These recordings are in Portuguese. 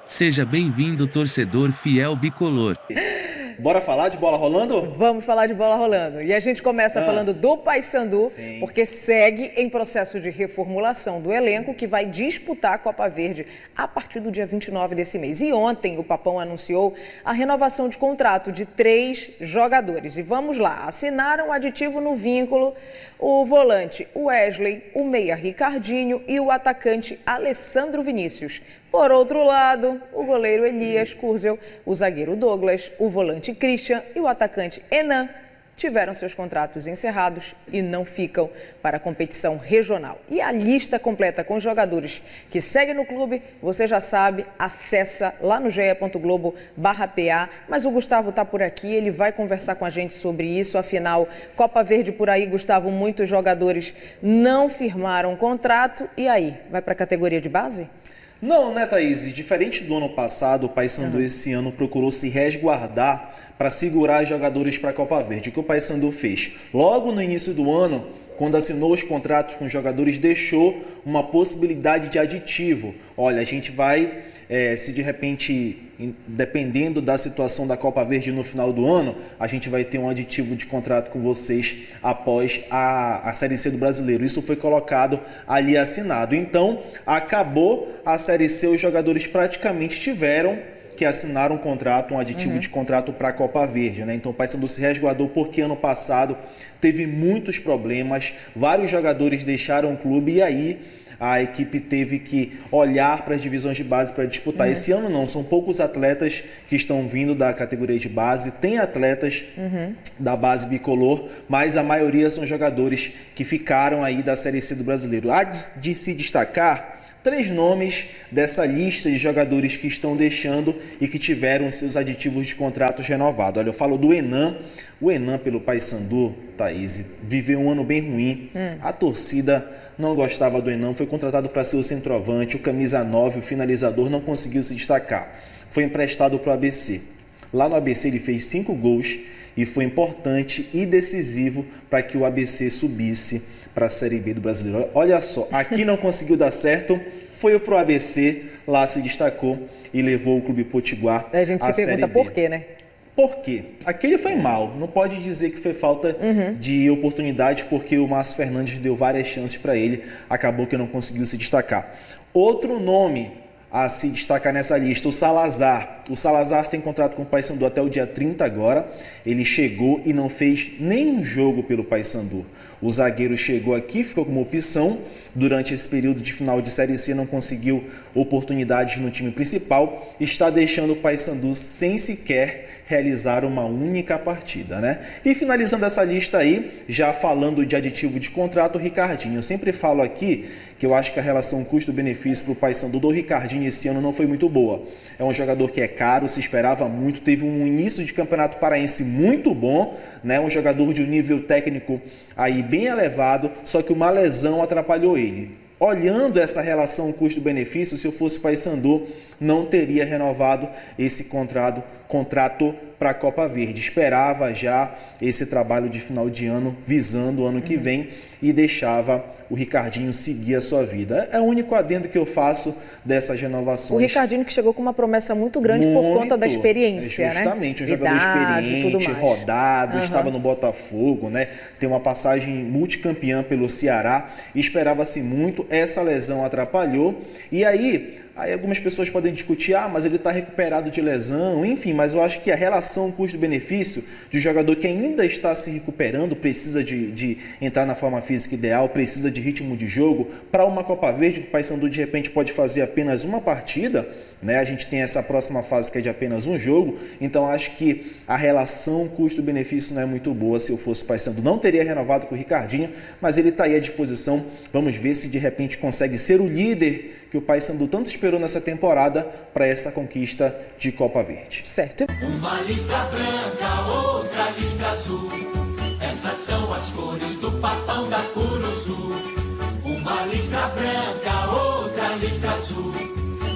Seja bem-vindo, torcedor fiel bicolor. Bora falar de bola rolando? Vamos falar de bola rolando. E a gente começa falando do Paysandu, porque segue em processo de reformulação do elenco que vai disputar a Copa Verde a partir do dia 29 desse mês. E ontem o Papão anunciou a renovação de contrato de 3 jogadores. E vamos lá, assinaram aditivo no vínculo o volante Wesley, o meia Ricardinho e o atacante Alessandro Vinícius. Por outro lado, o goleiro Elias Kurzel, o zagueiro Douglas, o volante Christian e o atacante Enan tiveram seus contratos encerrados e não ficam para a competição regional. E a lista completa com os jogadores que seguem no clube, você já sabe, acessa lá no ge.globo/PA. Mas o Gustavo está por aqui, ele vai conversar com a gente sobre isso. Afinal, Copa Verde por aí, Gustavo, muitos jogadores não firmaram contrato. E aí, vai para a categoria de base? Não, né, Thaís? Diferente do ano passado, o Paysandu esse ano procurou se resguardar para segurar os jogadores para a Copa Verde. O que o Paysandu fez? Logo no início do ano, quando assinou os contratos com os jogadores, deixou uma possibilidade de aditivo. Olha, a gente vai, se de repente, dependendo da situação da Copa Verde no final do ano, a gente vai ter um aditivo de contrato com vocês após a Série C do Brasileiro. Isso foi colocado ali assinado. Então, acabou a Série C, os jogadores praticamente tiveram que assinar um contrato, um aditivo de contrato para a Copa Verde, né? Então o Paysandu se resguardou porque ano passado teve muitos problemas, vários jogadores deixaram o clube e aí a equipe teve que olhar para as divisões de base para disputar. Esse ano não, são poucos atletas que estão vindo da categoria de base, tem atletas da base bicolor, mas a maioria são jogadores que ficaram aí da Série C do Brasileiro. Há de se destacar 3 nomes dessa lista de jogadores que estão deixando e que tiveram seus aditivos de contratos renovados. Olha, eu falo do Enan. O Enan, pelo Paysandu, Thaís, viveu um ano bem ruim. A torcida não gostava do Enan, foi contratado para ser o centroavante, o camisa 9, o finalizador, não conseguiu se destacar. Foi emprestado para o ABC. Lá no ABC ele fez 5 gols e foi importante e decisivo para que o ABC subisse para a Série B do Brasileiro. Olha só, aqui não conseguiu dar certo, foi pro ABC, lá se destacou e levou o Clube Potiguar a gente se pergunta por quê, né? Por quê? Aquele foi mal, não pode dizer que foi falta de oportunidade, porque o Márcio Fernandes deu várias chances para ele, acabou que não conseguiu se destacar. Outro nome a se destacar nessa lista, o Salazar. O Salazar tem contrato com o Paysandu até o dia 30 agora. Ele chegou e não fez nenhum jogo pelo Paysandu. O zagueiro chegou aqui, ficou como opção. Durante esse período de final de Série C não conseguiu oportunidades no time principal. Está deixando o Paysandu sem sequer realizar uma única partida, né? E finalizando essa lista aí, já falando de aditivo de contrato, o Ricardinho. Eu sempre falo aqui que eu acho que a relação custo-benefício para o Paysandu do Ricardinho esse ano não foi muito boa. É um jogador que é caro, se esperava muito, teve um início de campeonato paraense muito bom, né? Um jogador de um nível técnico aí bem elevado, só que uma lesão atrapalhou ele. Olhando essa relação custo-benefício, se eu fosse o Paysandu, não teria renovado esse contrato para a Copa Verde. Esperava já esse trabalho de final de ano, visando o ano que vem, e deixava o Ricardinho seguir a sua vida. É o único adendo que eu faço dessas renovações. O Ricardinho que chegou com uma promessa muito grande por conta da experiência, justamente, né? Um jogador experiente, rodado, estava no Botafogo, né? Tem uma passagem multicampeã pelo Ceará, e esperava-se muito, essa lesão atrapalhou, e aí algumas pessoas podem discutir, mas ele está recuperado de lesão, enfim, mas eu acho que a relação custo-benefício de um jogador que ainda está se recuperando, precisa de entrar na forma física ideal, precisa de ritmo de jogo, para uma Copa Verde, que o Paysandu de repente pode fazer apenas uma partida, né? A gente tem essa próxima fase que é de apenas um jogo, então acho que a relação custo-benefício não é muito boa. Se eu fosse o Paysandu, não teria renovado com o Ricardinho, mas ele está aí à disposição. Vamos ver se de repente consegue ser o líder que o Paysandu tanto esperou nessa temporada para essa conquista de Copa Verde. Certo. Uma listra branca, outra listra azul. Essas são as cores do Papão da Curuzu. Uma listra branca, outra listra azul.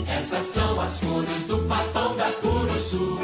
Essas são as cores do Papão da Curuzu.